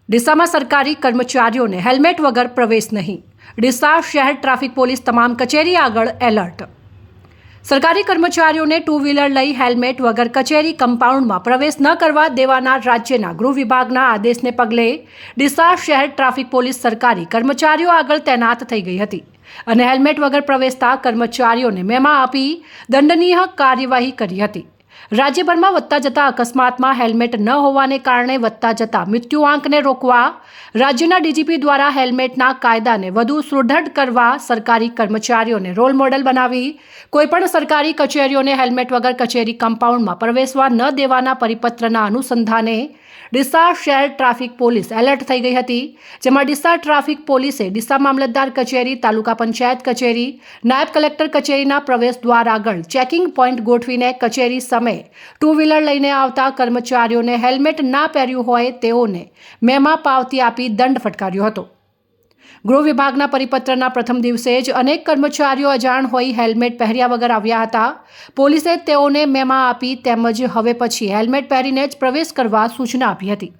ડીસામાં સરકારી કર્મચારીઓને હેલ્મેટ વગર પ્રવેશ નહીં. ડીસા શહેર ટ્રાફિક પોલીસ તમામ કચેરી આગળ એલર્ટ. સરકારી કર્મચારીઓને ટુ વ્હીલર લઈ હેલ્મેટ વગર કચેરી કમ્પાઉન્ડમાં પ્રવેશ ન કરવા દેવાના રાજ્યના ગૃહ વિભાગના આદેશને પગલે ડીસા શહેર ટ્રાફિક પોલીસ સરકારી કર્મચારીઓ આગળ તૈનાત થઈ ગઈ હતી અને હેલ્મેટ વગર પ્રવેશતા કર્મચારીઓને મેમા આપી દંડનીય કાર્યવાહી કરી હતી. રાજ્યભરમાં વધતા જતા અકસ્માતમાં હેલ્મેટ ન હોવાને કારણે વધતા જતા મૃત્યુઆંકને રોકવા રાજ્યના ડીજીપી દ્વારા હેલ્મેટના કાયદાને વધુ સુદૃઢ કરવા સરકારી કર્મચારીઓને રોલ મોડેલ બનાવી કોઈપણ સરકારી કચેરીઓને હેલ્મેટ વગર કચેરી કમ્પાઉન્ડમાં પ્રવેશવા ન દેવાના પરિપત્રના અનુસંધાને ડીસા શહેર ટ્રાફિક પોલીસ એલર્ટ થઈ ગઈ હતી. જેમાં ડીસા ટ્રાફિક પોલીસે ડીસા મામલતદાર કચેરી, તાલુકા પંચાયત કચેરી, નાયબ કલેક્ટર કચેરીના પ્રવેશ દ્વાર આગળ ચેકિંગ પોઈન્ટ ગોઠવીને કચેરી સમયે ટુ વ્હીલર લઈને આવતા કર્મચારીઓને હેલ્મેટ ના પહેર્યું હોય તેઓને મેમા પાવતી આપી દંડ ફટકાર્યો હતો. ગૃહ વિભાગના પરિપત્રના પ્રથમ દિવસે જ અનેક કર્મચારીઓ અજાણ હોઈ હેલ્મેટ પહેર્યા વગર આવ્યા હતા. પોલીસે તેઓને મેમા આપી તેમજ હવે પછી હેલ્મેટ પહેરીને જ પ્રવેશ કરવા સૂચના આપી હતી.